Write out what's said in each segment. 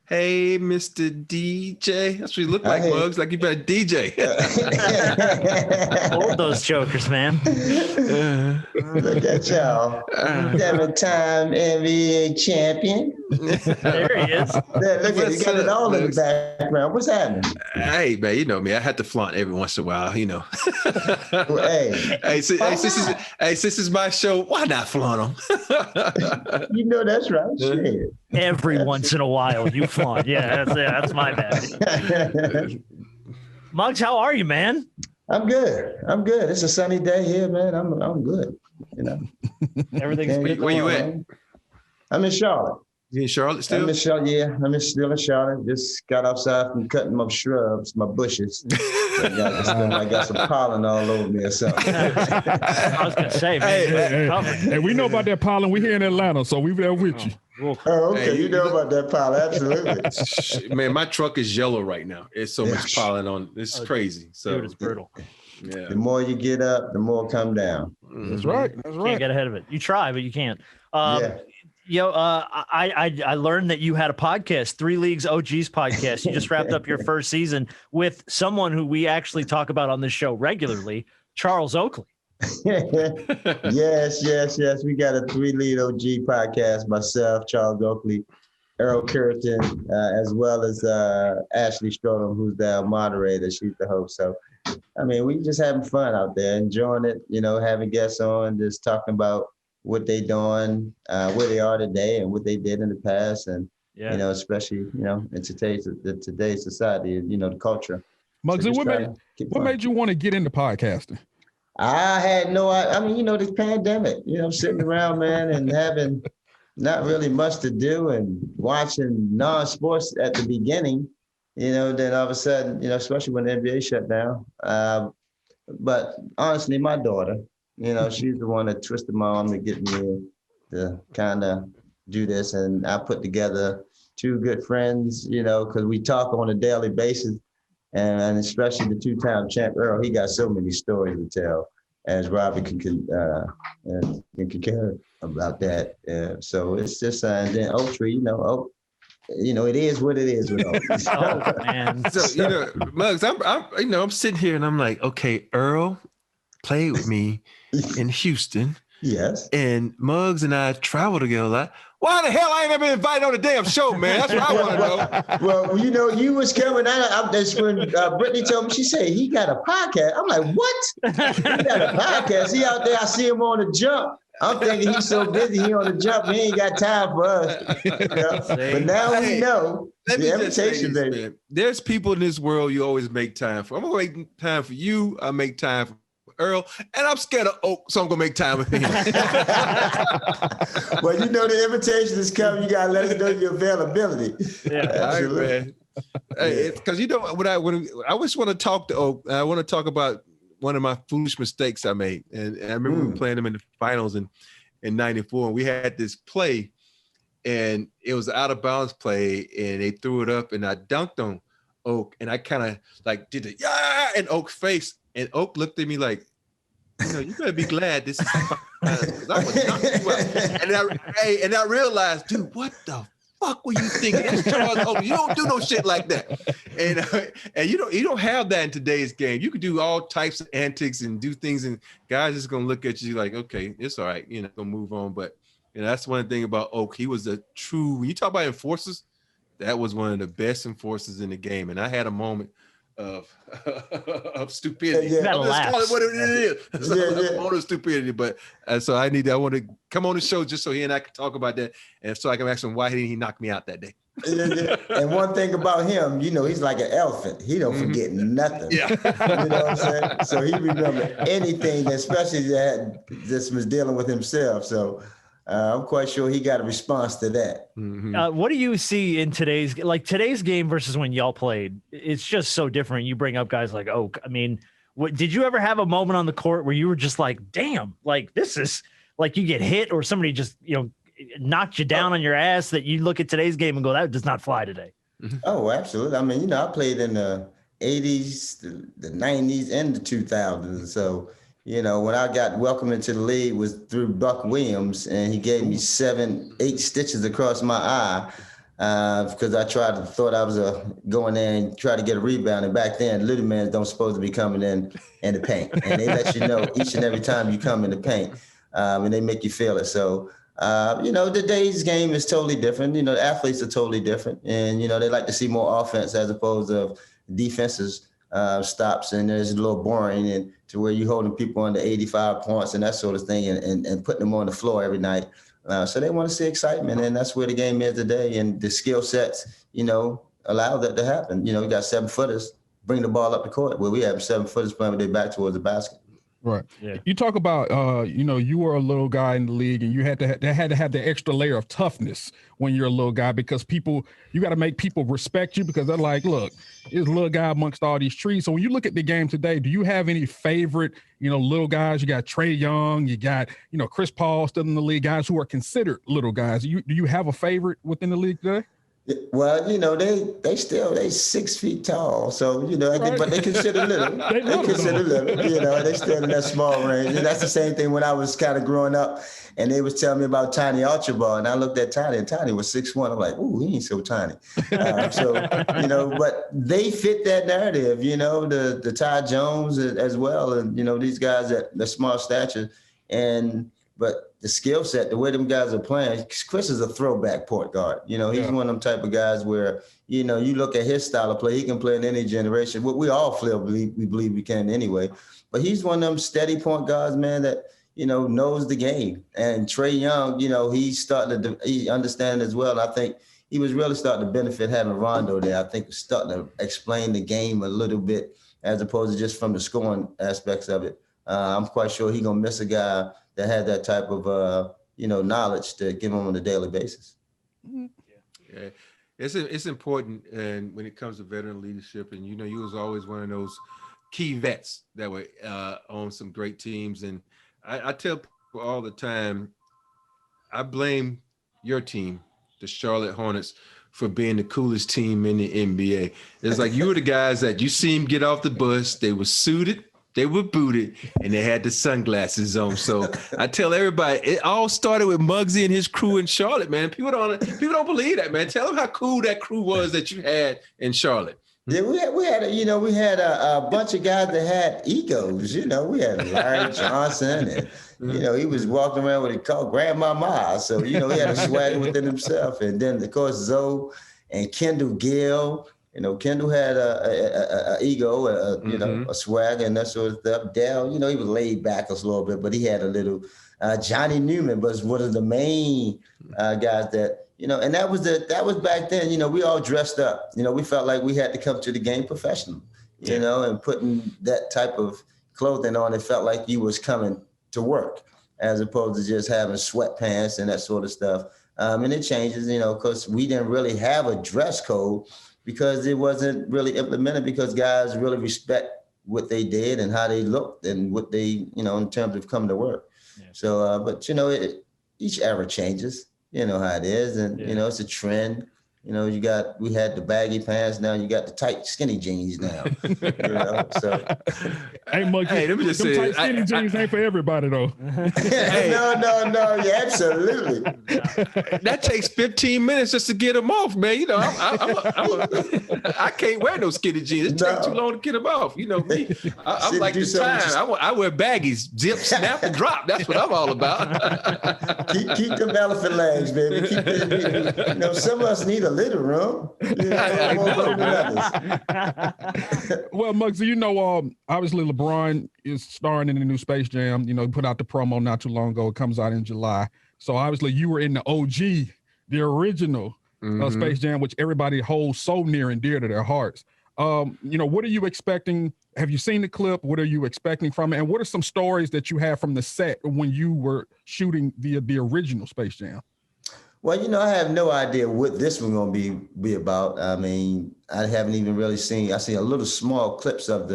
Hey, Mr. DJ. That's what you look like, Muggs. Like you better DJ. Hold those jokers, man. Look at y'all. 7-time NBA champion. There he is. Look at you got it all in the background. What's happening? Hey, man, you know me. I had to flaunt every once in a while, you know. Well, hey, since this is my show, why not flaunt them? You know that's right. Shit. Every once in a while, you flaunt. Yeah, that's my bad. Muggs, how are you, man? I'm good. It's a sunny day here, man. I'm good. You know, everything's good. Where you at? I'm in Charlotte. You in Charlotte still? I'm in Charlotte. Yeah, still in Charlotte. Just got outside from cutting my shrubs, my bushes. I got some pollen all over me or something. I was gonna say, man. Hey, we know about that pollen. We here in Atlanta, so we there with you. Oh, okay. Hey, you know about that pollen, absolutely. Man, my truck is yellow right now. It's so much pollen on. It's crazy. So dude, it's brutal. Yeah. The more you get up, the more come down. That's right. Can't get ahead of it. You try, but you can't. I learned that you had a podcast, 3 Leagues OGs podcast. You just wrapped up your first season with someone who we actually talk about on this show regularly, Charles Oakley. Yes. We got a 3 League OG podcast, myself, Charles Oakley, Earl Curtin, as well as Ashley Strodham, who's the moderator. She's the host. So, I mean, we just having fun out there, enjoying it, you know, having guests on, just talking about what they doing, where they are today and what they did in the past. And, you know, especially, you know, in today's society, you know, the culture. Muggsy, what made you want to get into podcasting? I had I mean, you know, the pandemic, you know, sitting around, man, and having not really much to do and watching non-sports at the beginning, you know, then all of a sudden, you know, especially when the NBA shut down. But honestly, my daughter, you know, she's the one that twisted my arm to get me to kind of do this. And I put together 2 good friends, you know, because we talk on a daily basis. And especially the 2-time champ Earl, he got so many stories to tell, as Robert can care about that. So it's just, and then Oaktree, you know, it is what it is with Oaktree. Oh, man. So, you know, Muggs, I'm sitting here and I'm like, okay, Earl played with me in Houston. Yes. And Muggs and I traveled together a lot. Why the hell I ain't never been invited on the damn show, man? That's what I want to know. Well, you know, you was coming out. That's when Brittany told me, she said, he got a podcast. I'm like, what? He got a podcast. He out there, I see him on the jump. I'm thinking he's so busy, he on the jump, he ain't got time for us. You know? But now we know. The invitation, baby. Man. There's people in this world you always make time for. I'm going to make time for you. I make time for Earl, and I'm scared of Oak, so I'm gonna make time with him. Well, you know the invitation is coming. You gotta let us know your availability. Yeah, absolutely. All right, man. Hey, because you know when I just want to talk to Oak. I want to talk about one of my foolish mistakes I made, and I remember we playing them in the finals in '94, and we had this play, and it was an out of bounds play, and they threw it up, and I dunked on Oak, and I kind of like did the in Oak's face. And Oak looked at me like, you know, you better be glad this is fine. I would knock you out. And I realized, dude, what the fuck were you thinking? That's Charles Oakley. You don't do no shit like that. And you don't have that in today's game. You can do all types of antics and do things, and guys just gonna look at you like, okay, it's all right, you know, gonna move on. But you know, that's one thing about Oak. He was a true. When you talk about enforcers, that was one of the best enforcers in the game. And I had a moment of stupidity. Yeah. I'm just calling it what it is. A moment of stupidity. But so I want to come on the show just so he and I can talk about that, and so I can ask him why didn't he knock me out that day. And one thing about him, you know, he's like an elephant. He don't forget nothing. Yeah. You know what I'm saying? So he remember anything, especially that this was dealing with himself. So I'm quite sure he got a response to that. Mm-hmm. What do you see in today's game versus when y'all played? It's just so different. You bring up guys like Oak. I mean, did you ever have a moment on the court where you were just like, damn, like this is like you get hit or somebody just, you know, knocked you down on your ass that you look at today's game and go, that does not fly today? Oh, absolutely. I mean, you know, I played in the 80s, the 90s, and the 2000s. So, you know, when I got welcomed into the league was through Buck Williams, and he gave me 7-8 stitches across my eye. because I thought I was going there and try to get a rebound. And back then, little men don't supposed to be coming in the paint. And they let you know each and every time you come in the paint, and they make you feel it. So, today's game is totally different. The athletes are totally different. And, they like to see more offense as opposed to defenses stops. And it's a little boring and to where you're holding people under 85 points and that sort of thing and putting them on the floor every night. So they want to see excitement, and that's where the game is today. And the skill sets, allow that to happen. We got 7-footers, bring the ball up the court. Well, we have 7-footers playing with their back towards the basket. Right. Yeah. You talk about, you were a little guy in the league, and you had to have the extra layer of toughness when you're a little guy, because you got to make people respect you, because they're like, look, there's a little guy amongst all these trees. So when you look at the game today, do you have any favorite, little guys? You got Trae Young, you got, Chris Paul still in the league, guys who are considered little guys. Do you have a favorite within the league today? Well, they 6 feet tall, so Right. but they consider little. They consider little. They still in that small range. And that's the same thing when I was kind of growing up, and they was telling me about Tiny Archibald, and I looked at Tiny, and Tiny was 6'1". I'm like, ooh, he ain't so tiny. But they fit that narrative. The Ty Jones as well, and these guys at the small stature, but the skill set, the way them guys are playing, Chris is a throwback point guard. He's one of them type of guys where, you look at his style of play, he can play in any generation. We all believe we can anyway. But he's one of them steady point guards, man, that, knows the game. And Trae Young, he understands as well. I think he was really starting to benefit having Rondo there. I think starting to explain the game a little bit as opposed to just from the scoring aspects of it. I'm quite sure he's going to miss a guy that had that type of, knowledge to give him on a daily basis. Yeah. It's important, and when it comes to veteran leadership, and you was always one of those key vets that were on some great teams. And I tell people all the time, I blame your team, the Charlotte Hornets, for being the coolest team in the NBA. It's like you were the guys that you see them get off the bus, they were suited, they were booted, and they had the sunglasses on. So I tell everybody, it all started with Muggsy and his crew in Charlotte, man. People don't believe that, man. Tell them how cool that crew was that you had in Charlotte. Yeah, we had a bunch of guys that had egos. We had Larry Johnson, and he was walking around with a called Grandmama. So he had a swag within himself. And then of course Zoe and Kendall Gill. Kendall had a ego, a swag and that sort of stuff. Dell, he was laid back a little bit, but he had a little. Johnny Newman was one of the main guys that, and that was back then. We all dressed up. We felt like we had to come to the game professional. And putting that type of clothing on, it felt like you was coming to work, as opposed to just having sweatpants and that sort of stuff. And it changes, because we didn't really have a dress code, because it wasn't really implemented, because guys really respect what they did and how they looked and what they, in terms of coming to work. Yeah. So, but, each era changes, how it is. And, it's a trend. We had the baggy pants. Now you got the tight skinny jeans now. So. Hey, Muggsy, let me just say, tight skinny jeans ain't for everybody though. Hey. No, yeah, absolutely. That takes 15 minutes just to get them off, man. I can't wear no skinny jeans. It takes too long to get them off. Me. I'm like the time. I wear baggies, zip, snap, and drop. That's what I'm all about. keep them elephant legs, baby. Some of us need a little room. Well, Muggsy, obviously LeBron is starring in the new Space Jam. Put out the promo not too long ago. It comes out in July. So obviously you were in the OG, the original Space Jam, which everybody holds so near and dear to their hearts. What are you expecting? Have you seen the clip? What are you expecting from it? And what are some stories that you have from the set when you were shooting the original Space Jam? Well, I have no idea what this one's going to be about. I mean, I haven't even really seen. I see a little small clips of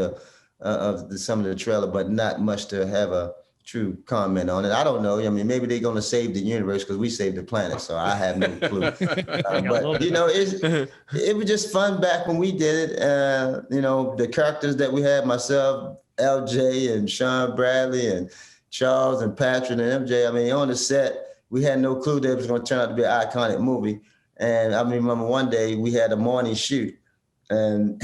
some of the trailer, but not much to have a true comment on it. I don't know. I mean, maybe they're going to save the universe because we saved the planet, so I have no clue. But it was just fun back when we did it. The characters that we had, myself, LJ, and Sean Bradley, and Charles, and Patrick, and MJ. I mean, on the set, we had no clue that it was going to turn out to be an iconic movie. And I remember one day we had a morning shoot, and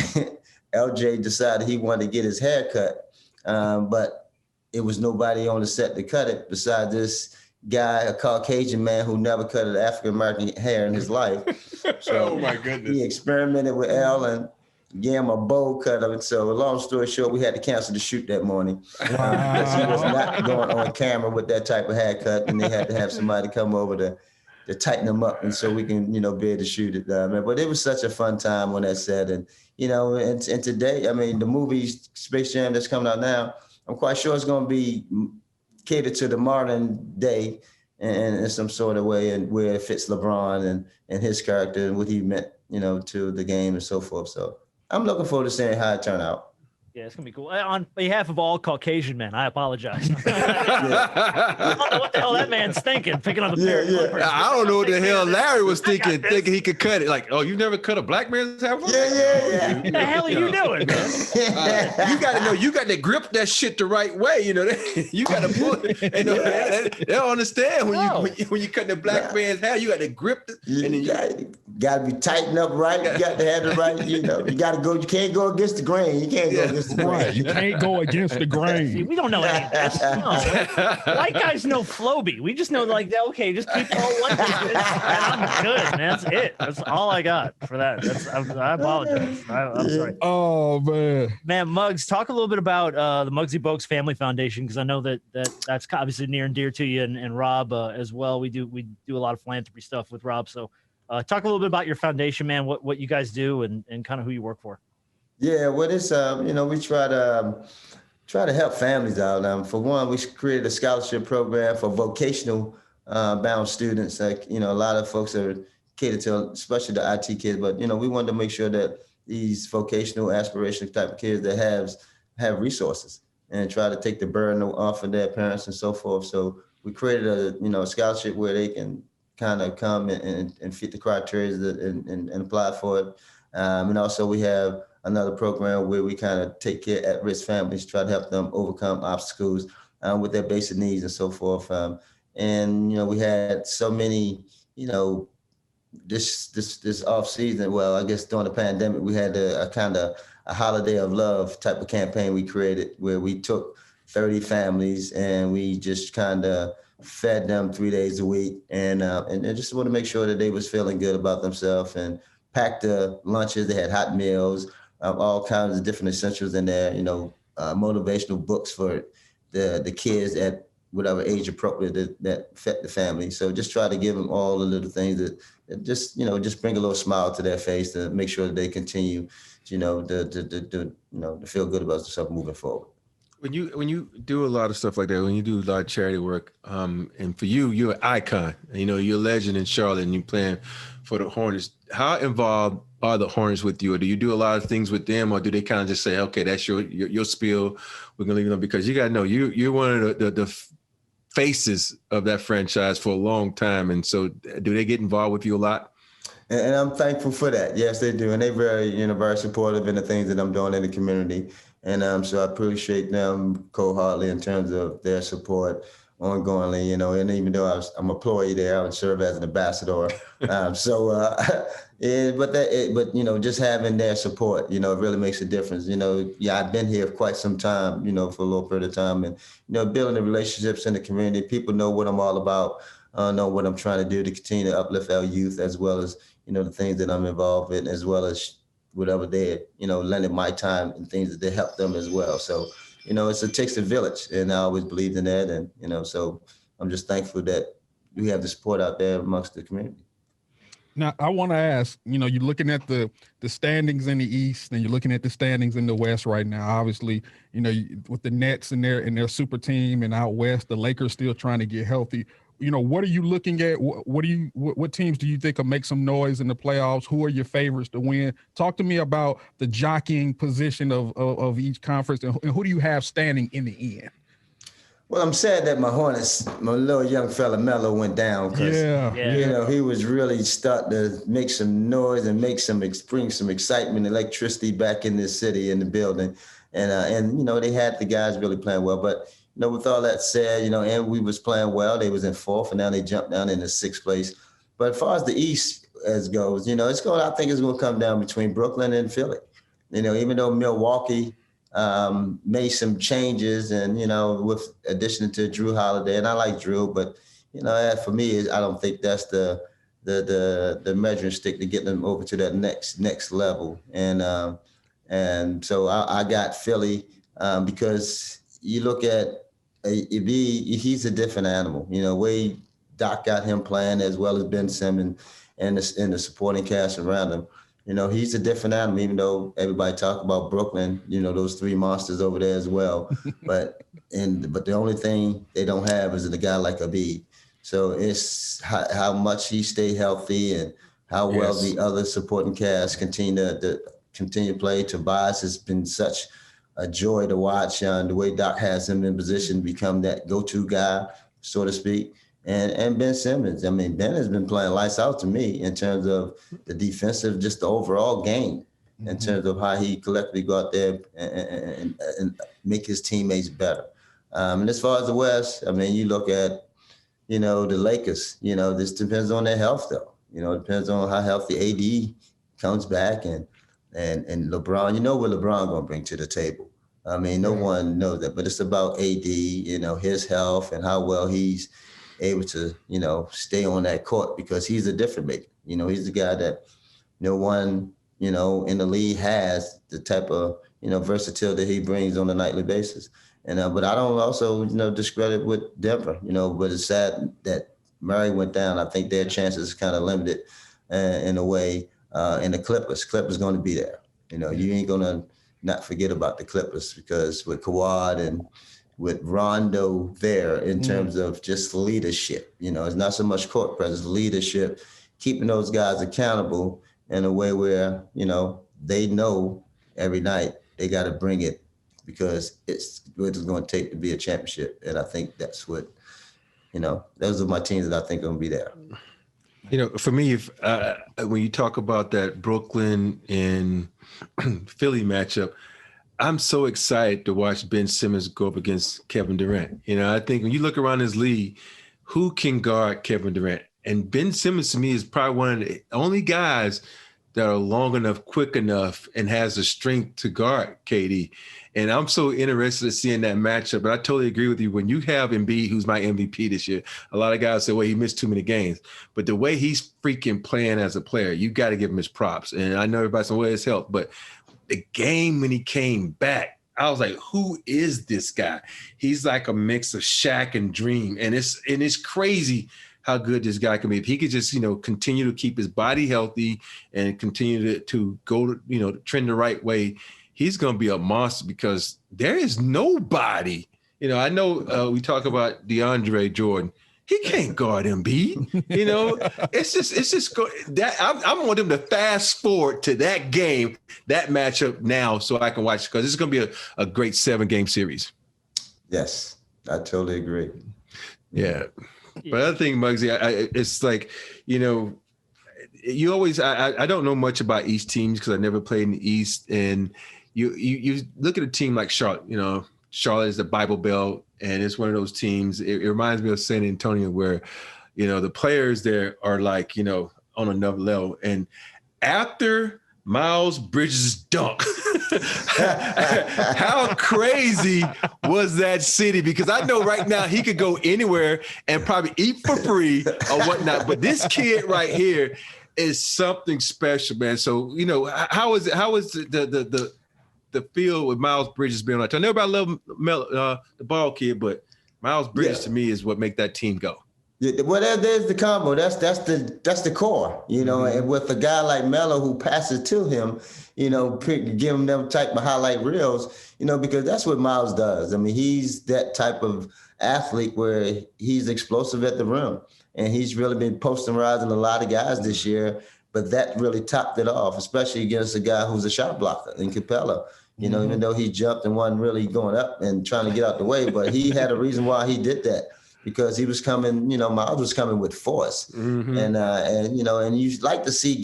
LJ decided he wanted to get his hair cut, but it was nobody on the set to cut it besides this guy, a Caucasian man who never cut an African-American hair in his life. So oh my goodness. He experimented with L and gave him a bowl cut of it. So long story short, we had to cancel the shoot that morning. Because he was not going on camera with that type of haircut, and they had to have somebody come over to tighten them up, and so we can, be able to shoot it. But it was such a fun time on that set. And, and today, I mean, the movie Space Jam that's coming out now, I'm quite sure it's going to be catered to the modern day in some sort of way, and where it fits LeBron and his character and what he meant, to the game and so forth. So I'm looking forward to seeing how it turned out. Yeah, it's gonna be cool. On behalf of all Caucasian men, I apologize. I don't know what the hell that man's thinking, picking on the pair of clippers. I don't know what the hell Larry was thinking he could cut it. Like, oh, you never cut a black man's hair? Yeah. What the hell are you doing, man? You got to know, you got to grip that shit the right way. You got to pull it. They don't understand when you cut the black man's hair. You got to grip it. And then you got to be tightened up right. You got to have the right. You got to go. You can't go against the grain. You can't go against the grain. Right. You can't go against the grain. See, we don't know any of this. No. White guys know Floby. We just know, like, okay, just keep all one. I'm good, man. That's it. That's all I got for that. I apologize. I'm sorry. Oh man. Man, Muggs, talk a little bit about the Muggsy Bogues Family Foundation, because I know that's obviously near and dear to you, and Rob as well. We do a lot of philanthropy stuff with Rob. So talk a little bit about your foundation, man. What you guys do and kind of who you work for. Yeah, well, it's we try to help families out. For one, we created a scholarship program for vocational bound students. Like, a lot of folks are catered to, especially the IT kids. But we wanted to make sure that these vocational, aspirational type of kids that have resources, and try to take the burden off of their parents and so forth. So we created a scholarship where they can kind of come and fit the criteria and apply for it. And also we have another program where we kind of take care of at-risk families, try to help them overcome obstacles with their basic needs and so forth. And we had so many, this off season. Well, I guess during the pandemic, we had a kind of a holiday of love type of campaign we created, where we took 30 families and we just kind of fed them 3 days a week, and just want to make sure that they was feeling good about themselves, and packed the lunches. They had hot meals, all kinds of different essentials in there, motivational books for the kids at whatever age appropriate that fit the family. So just try to give them all the little things that just bring a little smile to their face, to make sure that they continue, to feel good about themselves moving forward. When you do a lot of stuff like that, when you do a lot of charity work, and for you, you're an icon. You're a legend in Charlotte, and you're playing for the Hornets. How involved are the Hornets with you, or do you do a lot of things with them, or do they kind of just say, okay, that's your spiel, we're gonna leave it on? Because you gotta know you're one of the faces of that franchise for a long time, and so do they get involved with you a lot? And I'm thankful for that. Yes, they do, and they're very supportive in the things that I'm doing in the community. And so I appreciate them wholeheartedly in terms of their support ongoingly, and even though I'm an employee there, I would serve as an ambassador. But just having their support, it really makes a difference. I've been here quite some time, for a little period of time, and, building the relationships in the community. People know what I'm all about, know what I'm trying to do to continue to uplift our youth, as well as, the things that I'm involved in, as well as whatever they're, lending my time and things that they help them as well. So, it takes a village, and I always believed in that. And, so I'm just thankful that we have the support out there amongst the community. Now, I want to ask, you're looking at the standings in the East, and you're looking at the standings in the West right now. Obviously, with the Nets and their super team, and out West, the Lakers still trying to get healthy. What are you looking at? What teams do you think will make some noise in the playoffs? Who are your favorites to win? Talk to me about the jockeying position of each conference, and who do you have standing in the end? Well, I'm sad that my Hornets, my little young fella Melo, went down, because he was really starting to make some noise and bring some excitement, electricity back in this city, in the building, and they had the guys really playing well, but. With all that said, and we was playing well. They was in fourth, and now they jumped down into sixth place. But as far as the East, as goes, I think it's going to come down between Brooklyn and Philly. Even though Milwaukee made some changes and, with addition to Drew Holiday, and I like Drew, but, for me, I don't think that's the measuring stick to get them over to that next level. And so I got Philly because you look at he's a different animal. Way Doc got him playing as well as Ben Simmons and the supporting cast around him. He's a different animal, even though everybody talk about Brooklyn, those three monsters over there as well. but the only thing they don't have is a guy like Embiid. So it's how much he stay healthy and how well the other supporting cast continue to play. Tobias has been such a joy to watch, the way Doc has him in position to become that go-to guy, so to speak. And Ben Simmons. I mean, Ben has been playing lights out to me in terms of the defensive, just the overall game, in terms of how he collectively go out there and make his teammates better. And as far as the West, I mean, you look at, the Lakers, this depends on their health, though. It depends on how healthy AD comes back and LeBron, what LeBron going to bring to the table. I mean, no one knows that, but it's about AD, his health and how well he's able to, stay on that court because he's a difference maker. He's the guy that no one, in the league has the type of, versatility he brings on a nightly basis. And but I don't also, discredit with Denver, but it's sad that Murray went down. I think their chances kind of limited in a way. And the Clippers going to be there. You ain't going to not forget about the Clippers because with Kawhi and with Rondo there in terms of just leadership, it's not so much court presence, leadership, keeping those guys accountable in a way where, they know every night they got to bring it because it's what it's going to take to be a championship. And I think that's what, those are my teams that I think are going to be there. For me, if when you talk about that Brooklyn and Philly matchup, I'm so excited to watch Ben Simmons go up against Kevin Durant. I think when you look around this league, who can guard Kevin Durant? And Ben Simmons to me is probably one of the only guys that are long enough, quick enough, and has the strength to guard KD. And I'm so interested in seeing that matchup. But I totally agree with you. When you have Embiid, who's my MVP this year, a lot of guys say, well, he missed too many games. But the way he's freaking playing as a player, you got to give him his props. And I know everybody's saying, well, his health. But the game when he came back, I was like, who is this guy? He's like a mix of Shaq and Dream. And it's crazy how good this guy can be. If he could just, continue to keep his body healthy and continue to go, trend the right way, he's going to be a monster because there is nobody. I know we talk about DeAndre Jordan. He can't guard Embiid. It's just that I want them to fast forward to that game, that matchup now, so I can watch it because it's going to be a great 7-game series. Yes, I totally agree. Yeah. But other thing, Muggsy, it's like, you always, I don't know much about East teams because I never played in the East. And you look at a team like Charlotte, Charlotte is the Bible Belt, and it's one of those teams. It reminds me of San Antonio where, the players there are like, on another level. And after Miles Bridges' dunk, how crazy was that city? Because I know right now he could go anywhere and probably eat for free or whatnot. But this kid right here is something special, man. So, how is the field with Miles Bridges being like? I know everybody love the ball kid, but Miles Bridges to me is what make that team go. Well, there's the combo. That's the core, and with a guy like Melo who passes to him, give him them type of highlight reels, because that's what Miles does. I mean, he's that type of athlete where he's explosive at the rim, and he's really been posterizing a lot of guys this year, but that really topped it off, especially against a guy who's a shot blocker in Capella. Even though he jumped and wasn't really going up and trying to get out the way, but he had a reason why he did that. Because he was coming, Miles was coming with force. And you like to see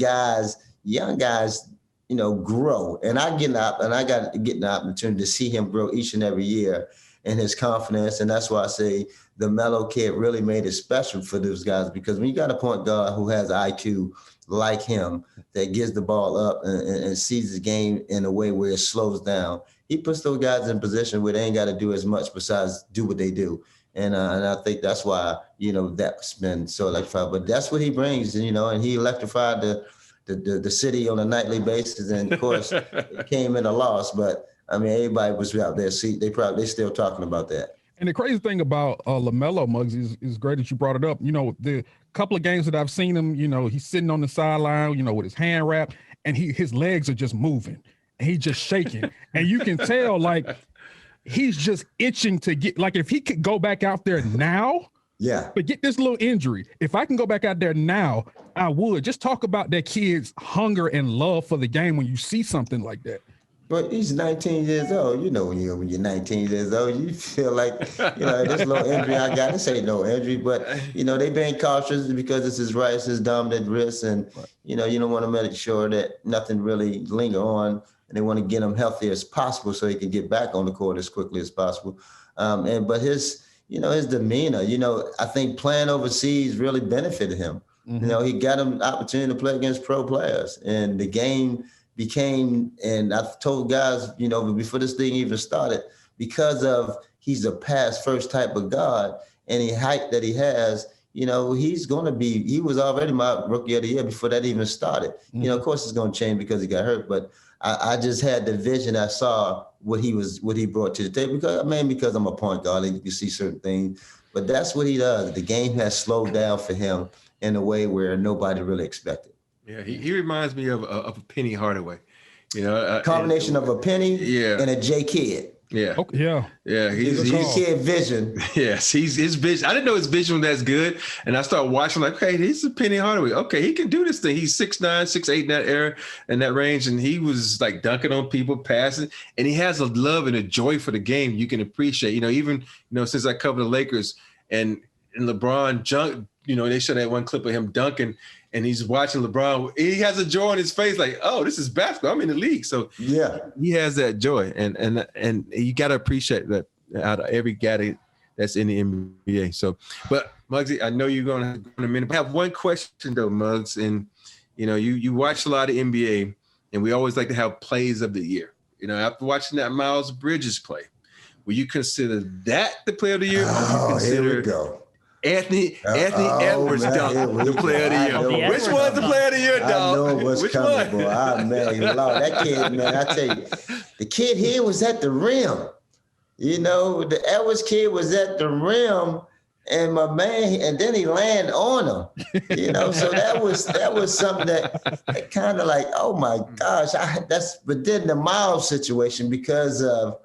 young guys, grow. And I got getting the opportunity to see him grow each and every year. and his confidence. And that's why I say the Melo kid really made it special for those guys, because when you got a point guard who has IQ like him that gives the ball up and sees the game in a way where it slows down, he puts those guys in position where they ain't got to do as much besides do what they do. And I think that's why, that's been so electrified. But that's what he brings, and he electrified the city on a nightly basis. And of course, it came in a loss. But I mean, everybody was out there. See, they still talking about that. And the crazy thing about LaMelo, Muggsy, is great that you brought it up. The couple of games that I've seen him, he's sitting on the sideline, with his hand wrapped, and his legs are just moving, and he's just shaking, and you can tell he's just itching to get, if he could go back out there now, forget this little injury. If I can go back out there now, I would. Just talk about that kid's hunger and love for the game when you see something like that. But he's 19 years old. When you're 19 years old, you feel like, this little injury I got. This ain't no injury, but, they being cautious because it's his right, it's his dominant wrist. And, you don't want to make sure that nothing really linger on. And they want to get him healthy as possible so he can get back on the court as quickly as possible. But his demeanor, I think playing overseas really benefited him. Mm-hmm. He got him the opportunity to play against pro players, and the game became, and I've told guys, before this thing even started, because of he's a pass first type of guard and the height that he has, he's going to be, he was already my rookie of the year before that even started. Mm-hmm. Of course it's going to change because he got hurt, but I just had the vision. I saw what he brought to the table because I'm a point guard and you can see certain things, but that's what he does. The game has slowed down for him in a way where nobody really expected. Yeah, he reminds me of a Penny Hardaway. Combination of a Penny and a J Kidd. Yeah. Okay. Yeah. He's kid vision. Yes, his vision. I didn't know his vision was that good, and I started watching okay, this is Penny Hardaway. Okay, he can do this thing. He's 6'9", 6'8" in that era, in that range, and he was dunking on people, passing, and he has a love and a joy for the game you can appreciate. Even since I covered the Lakers and LeBron they showed that one clip of him dunking. And he's watching LeBron. He has a joy on his face, oh, this is basketball. I'm in the league. So yeah, he has that joy, and you got to appreciate that out of every guy that's in the NBA. So, but Muggsy, I know you're going to go in a minute. I have one question though, Muggs, and you watch a lot of NBA, and we always like to have plays of the year. After watching that Miles Bridges play, will you consider that the player of the year? Oh, here we go. Anthony Edwards, dog, the player of the year. Which one's the player of the year, dog? I know what's Which coming, one? boy. Lord, that kid, man, I tell you, the kid here was at the rim. The Edwards kid was at the rim, and my man, and then he landed on him. So that was something that kind of oh my gosh, but then the Miles situation, because of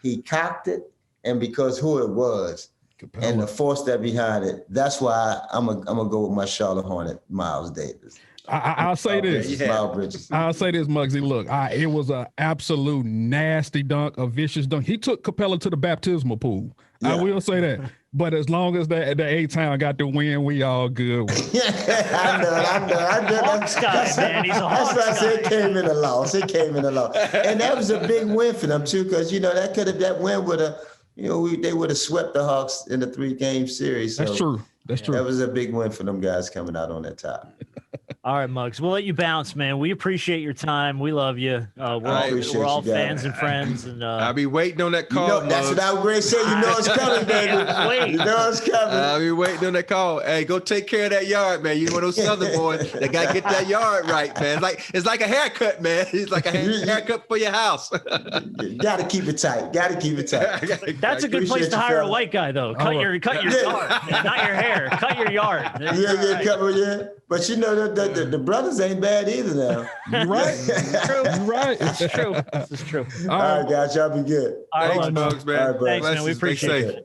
he cocked it and because who it was. And the force that behind it, that's why I'm gonna go with my Charlotte Hornet, Miles Davis. I'll say this. Miles Bridges. I'll say this, Muggsy. Look, it was an absolute nasty dunk, a vicious dunk. He took Capella to the baptismal pool. Yeah. I will say that. But as long as the A-Town got the win, we all good. I know. Hawks guy, man. He's a Hawks guy. That's why I said it came in a loss. And that was a big win for them too, because that win would have. They would have swept the Hawks in the 3-game series. So That's true. That was a big win for them guys coming out on that top. All right, Muggs, we'll let you bounce, man. We appreciate your time. We love you. We're all fans and friends. And I'll be waiting on that call. That's what I was going to say. It's coming, baby. It's coming. I'll be waiting on that call. Hey, go take care of that yard, man. You're one of those Southern boys that got to get that yard right, man. It's like a haircut, man. It's like a haircut for your house. Got to keep it tight. That's a good place to hire a white guy, though. Cut your yard, not your hair. Cut your yard. Yeah. But the brothers ain't bad either now. You're right. You're right. It's true. This is true. All right, guys. Y'all be good. All right, Thanks, Muggs, man. Thanks, man. We appreciate it.